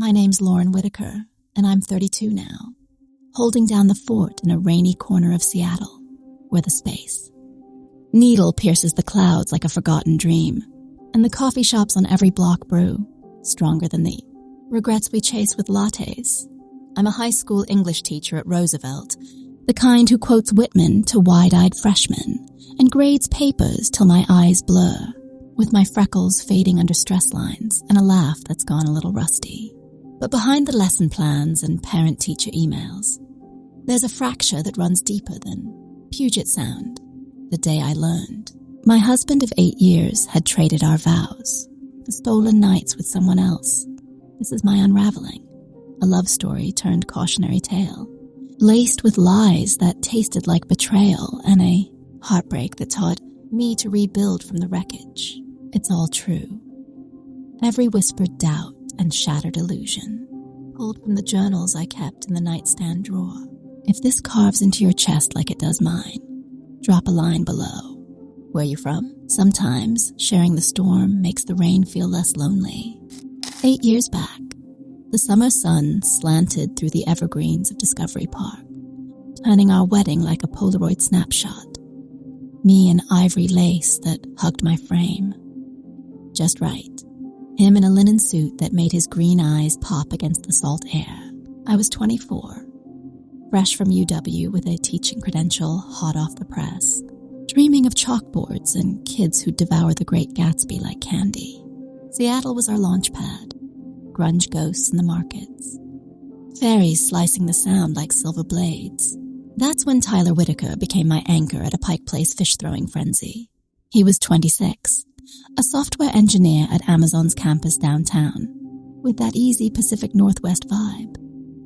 My name's Lauren Whitaker, and I'm 32 now, holding down the fort in a rainy corner of Seattle. We're the space. Needle pierces the clouds like a forgotten dream, and the coffee shops on every block brew, stronger than the regrets we chase with lattes. I'm a high school English teacher at Roosevelt, the kind who quotes Whitman to wide-eyed freshmen and grades papers till my eyes blur, with my freckles fading under stress lines and a laugh that's gone a little rusty. But behind the lesson plans and parent-teacher emails, there's a fracture that runs deeper than Puget Sound. The day I learned. My husband of 8 years had traded our vows for stolen nights with someone else. This is my unraveling. A love story turned cautionary tale, laced with lies that tasted like betrayal and a heartbreak that taught me to rebuild from the wreckage. It's all true. Every whispered doubt and shattered illusion, pulled from the journals I kept in the nightstand drawer. If this carves into your chest like it does mine, drop a line below. Where you from? Sometimes sharing the storm makes the rain feel less lonely. 8 years back, the summer sun slanted through the evergreens of Discovery Park, turning our wedding like a Polaroid snapshot. Me in ivory lace that hugged my frame. Just right. Him in a linen suit that made his green eyes pop against the salt air. I was 24, fresh from UW with a teaching credential hot off the press, dreaming of chalkboards and kids who'd devour The Great Gatsby like candy. Seattle was our launch pad. Grunge ghosts in the markets. Fairies slicing the sound like silver blades. That's when Tyler Whitaker became my anchor at a Pike Place fish-throwing frenzy. He was 26, a software engineer at Amazon's campus downtown, with that easy Pacific Northwest vibe.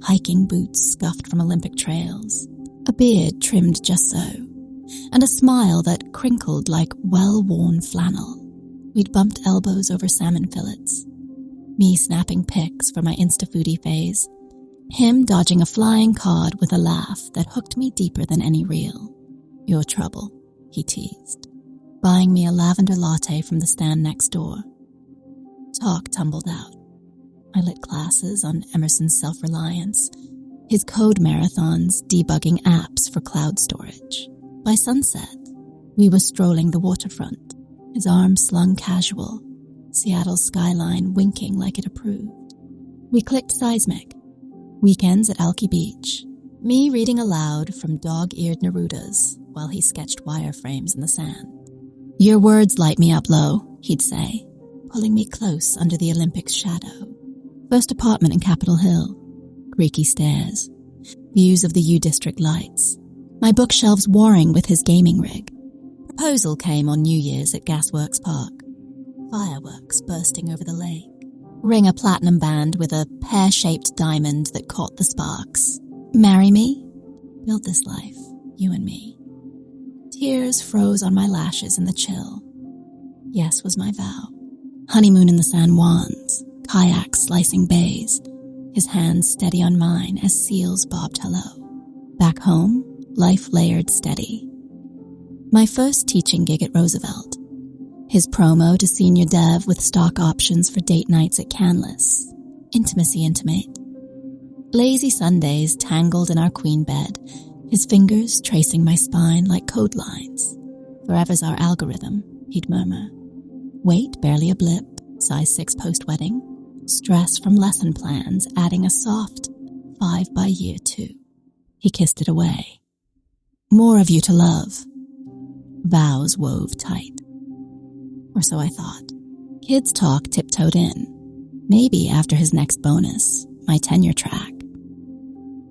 Hiking boots scuffed from Olympic trails, a beard trimmed just so, and a smile that crinkled like well-worn flannel. We'd bumped elbows over salmon fillets, me snapping pics for my Insta-foodie phase, him dodging a flying cod with a laugh that hooked me deeper than any reel. Your trouble, he teased, buying me a lavender latte from the stand next door. Talk tumbled out. I lit classes on Emerson's self-reliance, his code marathons debugging apps for cloud storage. By sunset, we were strolling the waterfront, his arms slung casual, Seattle's skyline winking like it approved. We clicked seismic. Weekends at Alki Beach. Me reading aloud from dog-eared Nerudas while he sketched wireframes in the sand. Your words light me up low, he'd say, pulling me close under the Olympics shadow. First apartment in Capitol Hill. Creaky stairs. Views of the U-District lights. My bookshelves warring with his gaming rig. Proposal came on New Year's at Gasworks Park. Fireworks bursting over the lake. Ring a platinum band with a pear-shaped diamond that caught the sparks. Marry me? Build this life, you and me. Tears froze on my lashes in the chill. Yes was my vow. Honeymoon in the San Juans, kayaks slicing bays, his hands steady on mine as seals bobbed hello. Back home, life layered steady. My first teaching gig at Roosevelt. His promo to senior dev with stock options for date nights at Canlis. Intimacy intimate. Lazy Sundays tangled in our queen bed, his fingers tracing my spine like code lines. Forever's our algorithm, he'd murmur. Weight barely a blip, size 6 post-wedding. Stress from lesson plans adding a soft 5 by year 2. He kissed it away. More of you to love. Vows wove tight. Or so I thought. Kids talk tiptoed in. Maybe after his next bonus, my tenure track.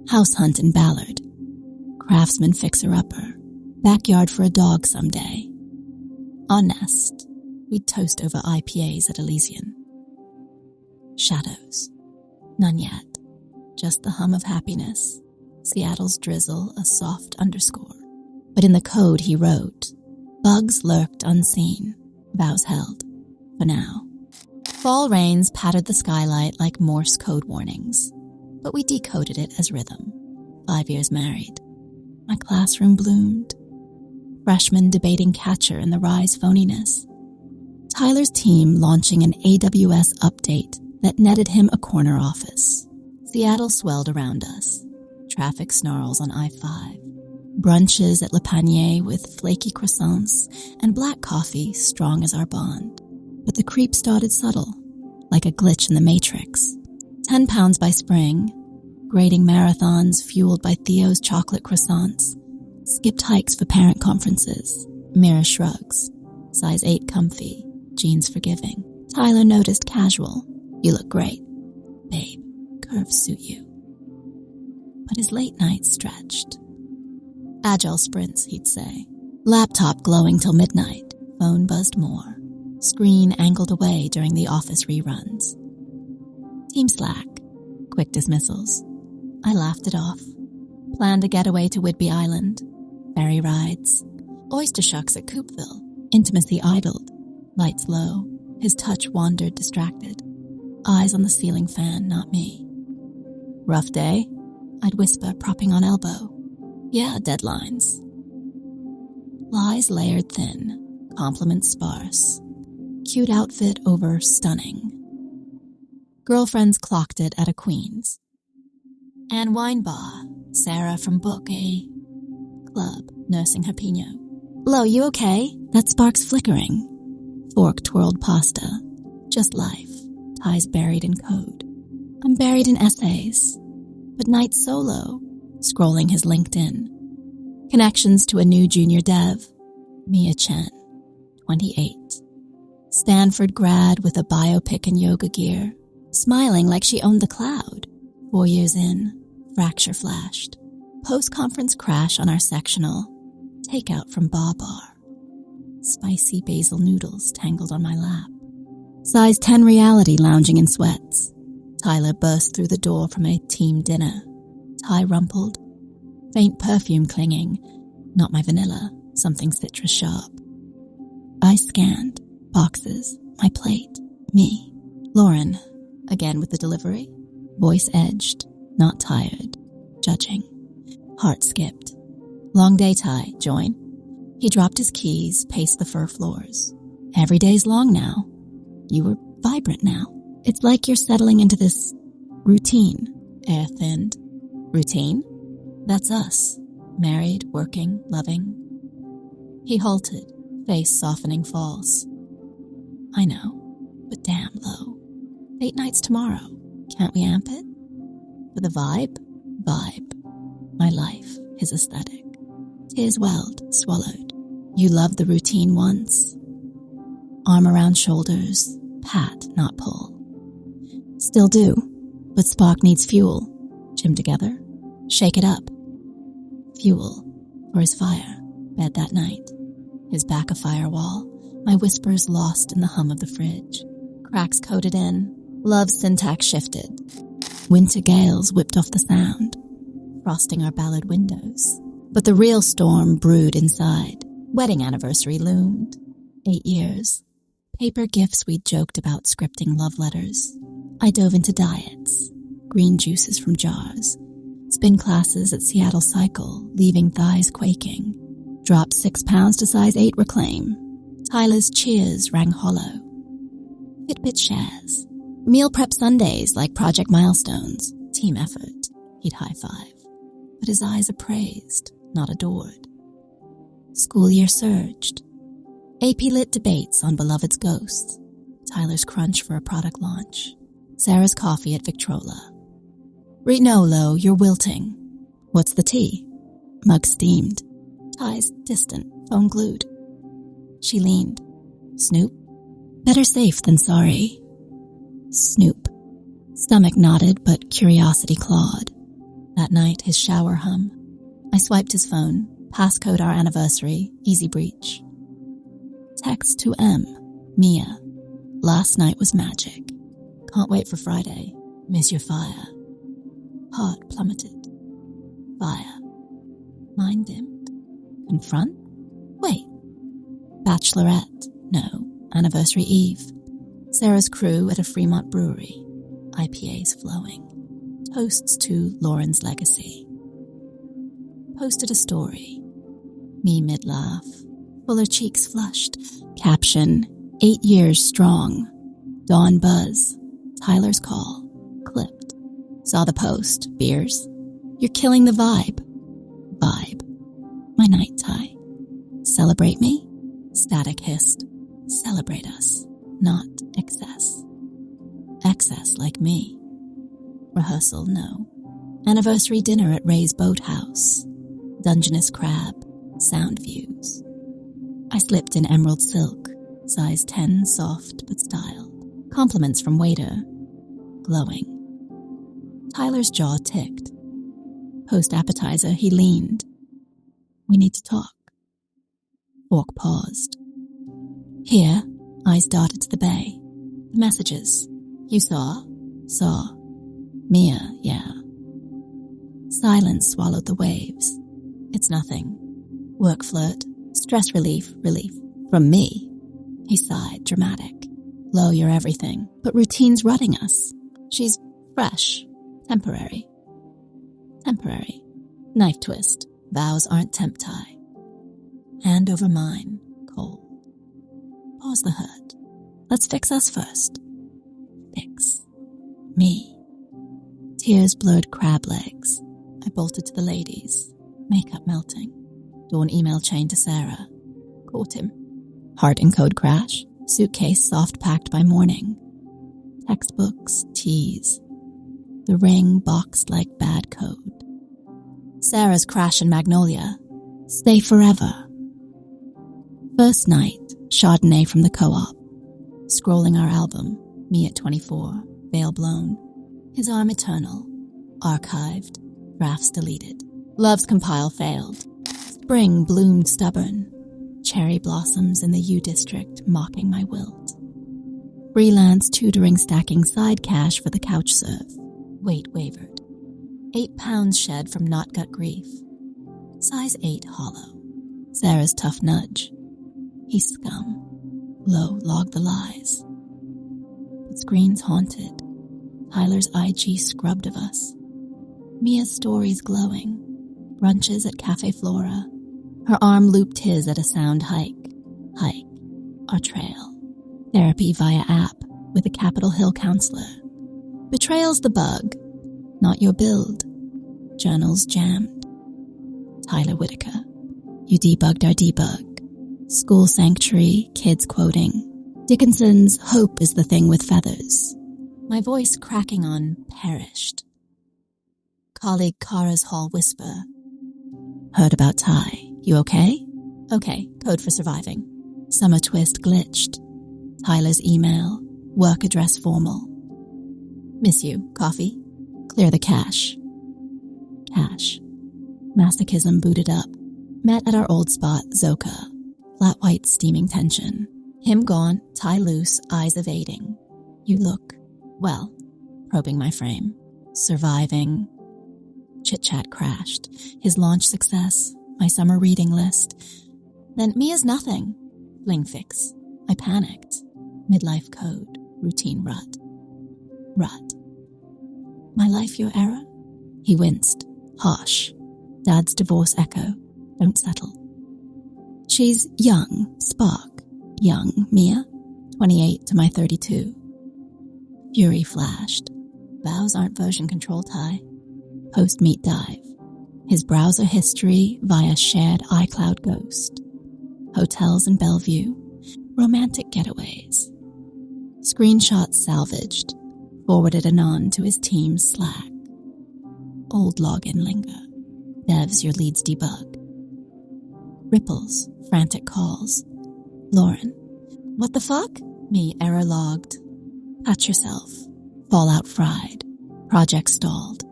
House hunt in Ballard. Craftsman fixer-upper. Backyard for a dog someday. Our nest. We'd toast over IPAs at Elysian. Shadows. None yet. Just the hum of happiness. Seattle's drizzle a soft underscore. But in the code he wrote, bugs lurked unseen. Vows held. For now. Fall rains pattered the skylight like Morse code warnings, but we decoded it as rhythm. 5 years married. My classroom bloomed. Freshmen debating catcher in the rise phoniness. Tyler's team launching an AWS update that netted him a corner office. Seattle swelled around us. Traffic snarls on I-5. Brunches at Le Panier with flaky croissants and black coffee strong as our bond. But the creep started subtle, like a glitch in the Matrix. 10 pounds by spring, grading marathons fueled by Theo's chocolate croissants, skipped hikes for parent conferences, mirror shrugs, size 8 comfy, jeans forgiving. Tyler noticed casual, "You look great. Babe, curves suit you." But his late nights stretched. Agile sprints, he'd say. Laptop glowing till midnight, phone buzzed more. Screen angled away during the office reruns. Team Slack, quick dismissals. I laughed it off. Planned a getaway to Whidbey Island. Ferry rides. Oyster shucks at Coopville. Intimacy idled. Lights low. His touch wandered distracted. Eyes on the ceiling fan, not me. Rough day? I'd whisper, propping on elbow. Yeah, deadlines. Lies layered thin. Compliments sparse. Cute outfit over stunning. Girlfriends clocked it at a Queen's. Anne Weinbaugh, Sarah from Book A Club, nursing her Pinot. Lo, you okay? That spark's flickering. Fork twirled pasta. Just life. Ties buried in code. I'm buried in essays. But night solo. Scrolling his LinkedIn. Connections to a new junior dev. Mia Chen, 28. Stanford grad with a biopic and yoga gear. Smiling like she owned the cloud. 4 years in, fracture flashed. Post-conference crash on our sectional. Takeout from Bar. Spicy basil noodles tangled on my lap. Size 10 reality lounging in sweats. Tyler burst through the door from a team dinner. Tie rumpled. Faint perfume clinging. Not my vanilla, something citrus sharp. I scanned. Boxes. My plate. Me. Lauren. Again with the delivery. Voice edged. Not tired. Judging. Heart skipped. Long day, Ty. Join. He dropped his keys, paced the fur floors. Every day's long now. You were vibrant now. It's like you're settling into this routine. Air thinned. Routine? That's us. Married, working, loving. He halted, face softening false. I know, but damn, Lo. 8 nights tomorrow. Can't we amp it? For the vibe? Vibe. My life, his aesthetic. Tears welled, swallowed. You loved the routine once. Arm around shoulders, pat, not pull. Still do, but spark needs fuel. Gym together? Shake it up. Fuel for his fire, bed that night. His back a firewall, my whispers lost in the hum of the fridge. Cracks coated in, love's syntax shifted. Winter gales whipped off the sound, frosting our ballad windows. But the real storm brewed inside. Wedding anniversary loomed. 8 years. Paper gifts we'd joked about scripting love letters. I dove into diets. Green juices from jars. Spin classes at Seattle Cycle, leaving thighs quaking. Dropped 6 pounds to size 8 reclaim. Tyler's cheers rang hollow. Fitbit shares. Meal prep Sundays like project milestones. Team effort. He'd high five. But his eyes appraised, not adored. School year surged. AP Lit debates on Beloved's ghosts. Tyler's crunch for a product launch. Sarah's coffee at Victrola. No, Lo, you're wilting. What's the tea? Mug steamed. Ties distant, phone glued. She leaned. Snoop? Better safe than sorry. Snoop. Stomach knotted, but curiosity clawed. That night, his shower hum. I swiped his phone. Passcode our anniversary. Easy breach. Text to M. Mia. Last night was magic. Can't wait for Friday. Miss your fire. Heart plummeted. Fire. Mind dimmed. Confront? Wait. Bachelorette. No. Anniversary Eve. Sarah's crew at a Fremont brewery. IPAs flowing. Toasts to Lauren's legacy. Posted a story. Me mid-laugh. Fuller cheeks flushed. Caption, 8 years strong. Dawn buzz. Tyler's call. Clipped. Saw the post. Beers. You're killing the vibe. Vibe. My night tie. Celebrate me? Static hissed. Celebrate us, not excess. Excess like me. Rehearsal, no. Anniversary dinner at Ray's Boathouse. Dungeness crab. Sound views. I slipped in emerald silk. Size 10, soft but styled. Compliments from waiter. Glowing. Tyler's jaw ticked. Post-appetizer, he leaned. We need to talk. Fork paused. Here, eyes darted to the bay. The messages. You saw? Saw. Mia, yeah. Silence swallowed the waves. It's nothing. Work flirt. Stress relief. From me. He sighed, dramatic. Lo, you're everything. But routine's rutting us. She's fresh. Temporary. Temporary. Knife twist. Vows aren't temp tie. Hand over mine. Cold. Pause the hurt. Let's fix us first. Fix. Me. Tears blurred crab legs. I bolted to the ladies. Makeup melting. Dawn email chain to Sarah. Caught him. Heart in code crash. Suitcase soft packed by morning. Textbooks, teas. The ring boxed like bad code. Sarah's crash in Magnolia. Stay forever. First night, Chardonnay from the co-op. Scrolling our album, me at 24, veil blown. His arm eternal. Archived, drafts deleted. Love's compile failed. Spring bloomed stubborn. Cherry blossoms in the U district mocking my wilt. Freelance tutoring stacking side cash for the couch serve. Weight wavered. 8 pounds shed from not gut grief. Size 8 hollow. Sarah's tough nudge. He's scum. Low log the lies. But screens haunted. Tyler's IG scrubbed of us. Mia's stories glowing. Brunches at Cafe Flora. Her arm looped his at a sound hike. Hike. Our trail. Therapy via app with a Capitol Hill counselor. Betrayal's the bug. Not your build. Journals jammed. Tyler Whitaker. You debugged our debug. School sanctuary, kids quoting. Dickinson's hope is the thing with feathers. My voice cracking on perished. Colleague Kara's hall whisper. Heard about Ty. You okay? Okay, code for surviving. Summer twist glitched. Tyler's email. Work address formal. Miss you. Coffee? Clear the cache. Cache. Masochism booted up. Met at our old spot, Zoka. Flat white steaming tension. Him gone, Ty loose, eyes evading. You look, well, probing my frame. Surviving. Chit-chat crashed. His launch success. My summer reading list. Then Mia's nothing. Fling fix. I panicked. Midlife code. Routine rut. Rut. My life your error? He winced. Harsh. Dad's divorce echo. Don't settle. She's young. Spark. Young. Mia. 28 to my 32. Fury flashed. Vows aren't version control Ty. Post-meet dive. His browser history via shared iCloud ghost. Hotels in Bellevue. Romantic getaways. Screenshots salvaged. Forwarded anon to his team's Slack. Old login linger. Devs your leads debug. Ripples. Frantic calls. Lauren. What the fuck? Me error logged. Patch yourself. Fallout fried. Project stalled.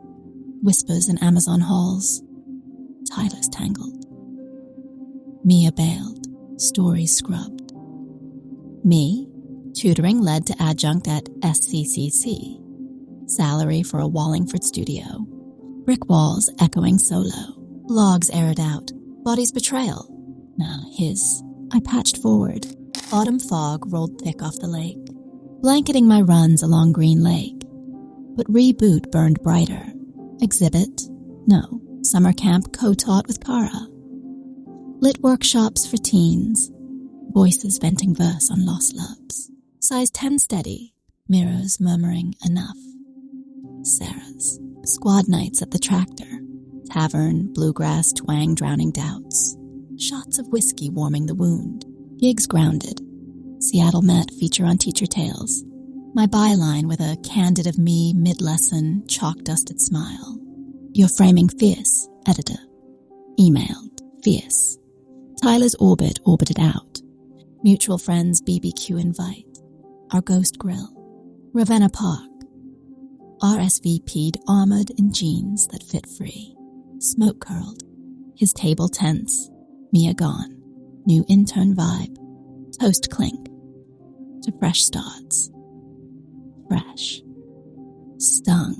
Whispers in Amazon halls. Tyler's tangled. Mia bailed. Stories scrubbed. Me? Tutoring led to adjunct at SCCC. Salary for a Wallingford studio. Brick walls echoing solo. Logs aired out. Body's betrayal. Nah, his. I patched forward. Autumn fog rolled thick off the lake, blanketing my runs along Green Lake. But reboot burned brighter. Exhibit? No. Summer camp co-taught with Kara. Lit workshops for teens. Voices venting verse on lost loves. Size 10 steady. Mirrors murmuring enough. Sarah's. Squad nights at the tractor. Tavern, bluegrass twang drowning doubts. Shots of whiskey warming the wound. Gigs grounded. Seattle Met feature on Teacher Tales. My byline with a candid of me mid-lesson, chalk-dusted smile. You're framing fierce, editor. Emailed, fierce. Tyler's orbit orbited out. Mutual friends BBQ invite. Our ghost grill. Ravenna Park. RSVP'd armored in jeans that fit free. Smoke curled. His table tense. Mia gone. New intern vibe. Toast clink. To fresh starts. Fresh. Stung.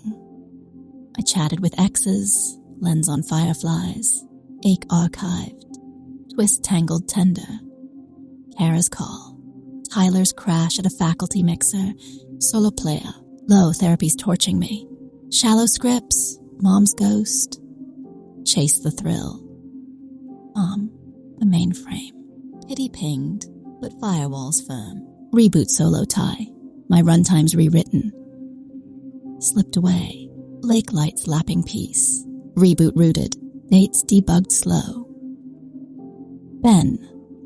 I chatted with exes. Lens on fireflies. Ache archived. Twist tangled tender. Kara's call. Tyler's crash at a faculty mixer. Solo player. Low therapy's torching me. Shallow scripts. Mom's ghost. Chase the thrill. Mom. The mainframe. Pity pinged, but firewalls firm. Reboot solo tie. My runtime's rewritten. Slipped away. Lake lights lapping peace. Reboot rooted. Dates debugged slow. Ben,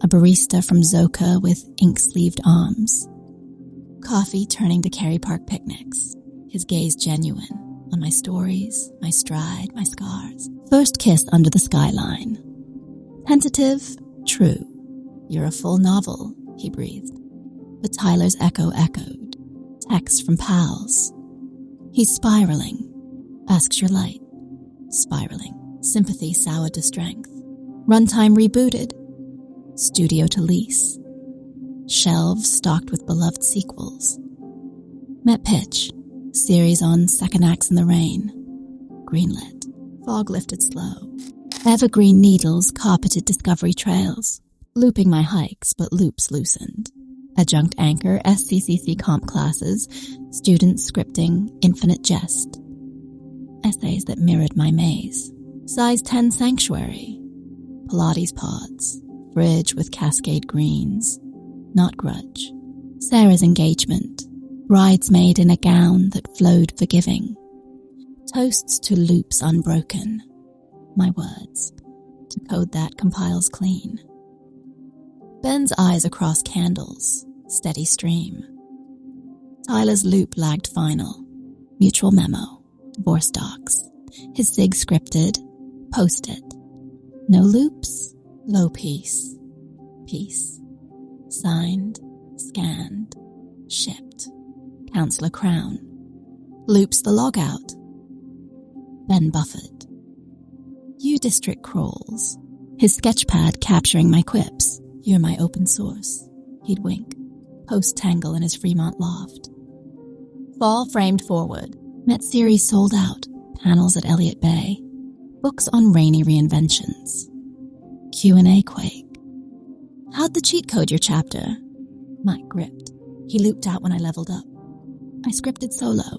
a barista from Zoka with ink-sleeved arms. Coffee turning to Cary Park picnics. His gaze genuine on my stories, my stride, my scars. First kiss under the skyline. Tentative, true. You're a full novel, he breathed. But Tyler's echo echoed. Text from pals. He's spiraling. Asks your light. Spiraling. Sympathy soured to strength. Runtime rebooted. Studio to lease. Shelves stocked with beloved sequels. Met pitch. Series on second acts in the rain. Greenlit. Fog lifted slow. Evergreen needles carpeted discovery trails. Looping my hikes, but loops loosened. Adjunct anchor, SCCC comp classes, students scripting, infinite jest. Essays that mirrored my maze. Size 10 sanctuary. Pilates pods. Fridge with cascade greens. Not grudge. Sarah's engagement. Bridesmaid in a gown that flowed forgiving. Toasts to loops unbroken. My words. To code that compiles clean. Ben's eyes across candles. Steady stream. Tyler's loop lagged final. Mutual memo. Divorce docs. His sig scripted. Post-it. No loops. Low peace. Peace. Signed. Scanned. Shipped. Counselor Crown. Loops the logout. Ben buffered. U District crawls. His sketchpad capturing my quips. You're my open source. He'd wink. Post-tangle in his Fremont loft. Fall framed forward. Met series sold out. Panels at Elliott Bay. Books on rainy reinventions. Q&A quake. How'd the cheat code your chapter? Mike gripped. He looped out when I leveled up. I scripted solo.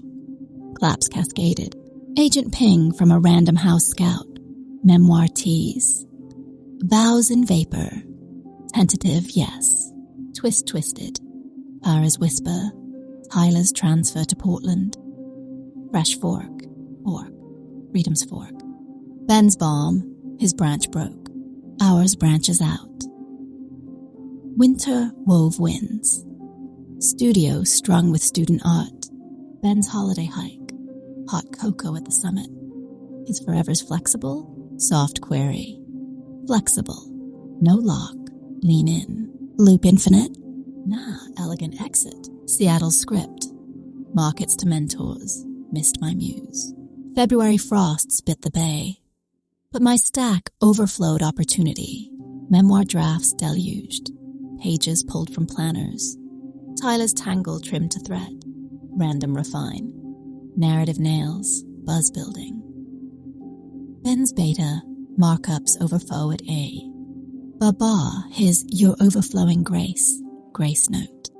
Claps cascaded. Agent ping from a random house scout. Memoir tease. Vows in vapor. Tentative yes. Twist twisted. Para's whisper. Tyler's transfer to Portland. Fresh fork. Fork. Freedom's fork. Ben's bomb. His branch broke. Ours branches out. Winter wove winds. Studio strung with student art. Ben's holiday hike. Hot cocoa at the summit. His forever's flexible. Soft query. Flexible. No lock. Lean in. Loop infinite. Nah, elegant exit. Seattle's script. Markets to mentors. Missed my muse. February frosts bit the bay. But my stack overflowed opportunity. Memoir drafts deluged. Pages pulled from planners. Tyler's tangle trimmed to thread. Random refine. Narrative nails. Buzz building. Ben's beta. Markups overflow at A. Baba, his Your Overflowing Grace. Grace note.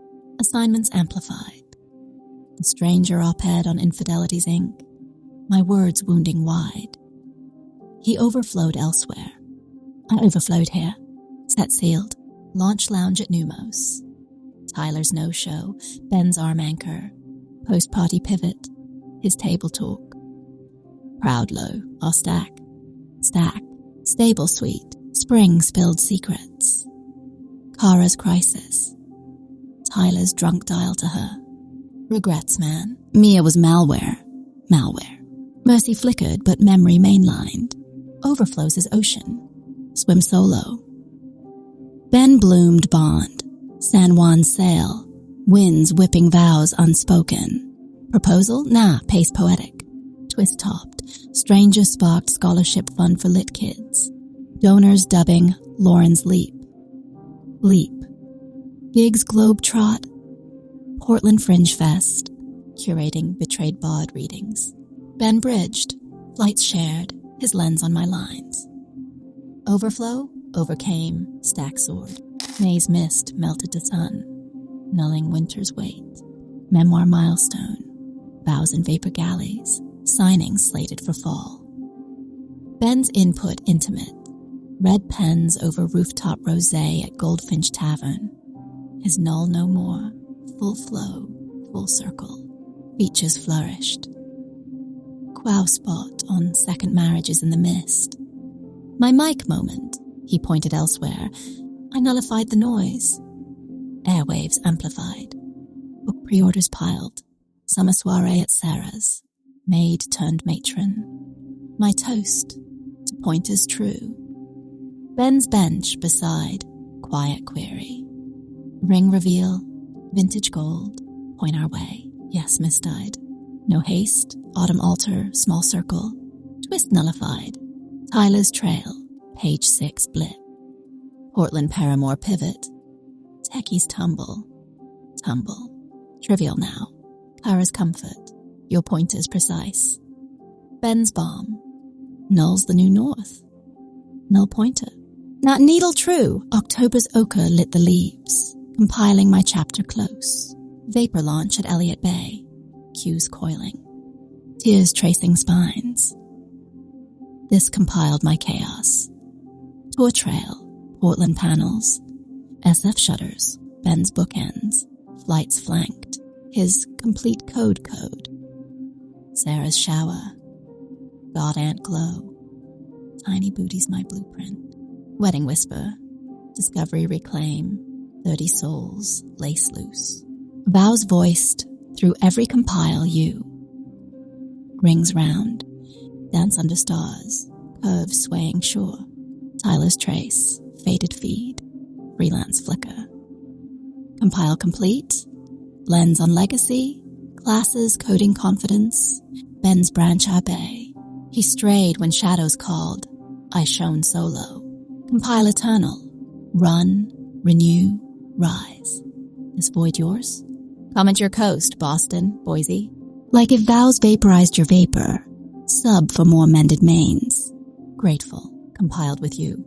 Assignments amplified. The stranger op-ed on Infidelity's ink. My words wounding wide. He overflowed elsewhere. I overflowed here. Set sealed. Launch lounge at Numos. Tyler's no-show. Ben's arm anchor. Post-party pivot, his table talk. Proud low, our stack. Stack, stable suite, spring spilled secrets. Kara's crisis. Tyler's drunk dial to her. Regrets, man. Mia was malware. Mercy flickered, but memory mainlined. Overflows his ocean. Swim solo. Ben bloomed bond. San Juan sail. Winds whipping vows unspoken. Proposal? Nah, pace poetic. Twist topped. Stranger sparked scholarship fund for lit kids. Donors dubbing Lauren's Leap. Gigs Globetrot. Portland Fringe Fest. Curating betrayed bod readings. Ben bridged. Flights shared. His lens on my lines. Overflow. Overcame. Stack soared. May's mist melted to sun. Nulling winter's weight. Memoir milestone. Vows in vapor galleys. Signings slated for fall. Ben's input intimate. Red pens over rooftop rosé at Goldfinch Tavern. His null no more. Full flow. Full circle. Features flourished. Quow spot on second marriages in the mist. My mic moment. He pointed elsewhere. I nullified the noise. Airwaves amplified. Book pre-orders piled. Summer soiree at Sarah's. Maid turned matron. My toast. To pointers true. Ben's bench beside. Quiet query. Ring reveal. Vintage gold. Point our way. Yes, misdied. No haste. Autumn altar. Small circle. Twist nullified. Tyler's trail. Page 6 blip. Portland Paramore pivot. Techies tumble. Trivial now. Kara's comfort. Your pointer's precise. Ben's bomb. Null's the new north. Null pointer. Not needle true. October's ochre lit the leaves. Compiling my chapter close. Vapor launch at Elliott Bay. Cues coiling. Tears tracing spines. This compiled my chaos. Tour trail. Portland panels. SF shutters. Ben's bookends. Flights flanked. His complete code. Sarah's shower. God ant glow. Tiny booty's my blueprint. Wedding whisper. Discovery reclaim. 30 souls. Lace loose. Vows voiced through every compile you. Rings round. Dance under stars. Curves swaying shore. Tyler's trace. Faded feed. Freelance flicker. Compile complete. Lens on legacy. Classes coding confidence. Ben's branch Abbey. He strayed when shadows called. I shone solo. Compile eternal. Run. Renew. Rise. Is void yours? Comment your coast, Boston, Boise. Like if vows vaporized your vapor. Sub for more mended mains. Grateful. Compiled with you.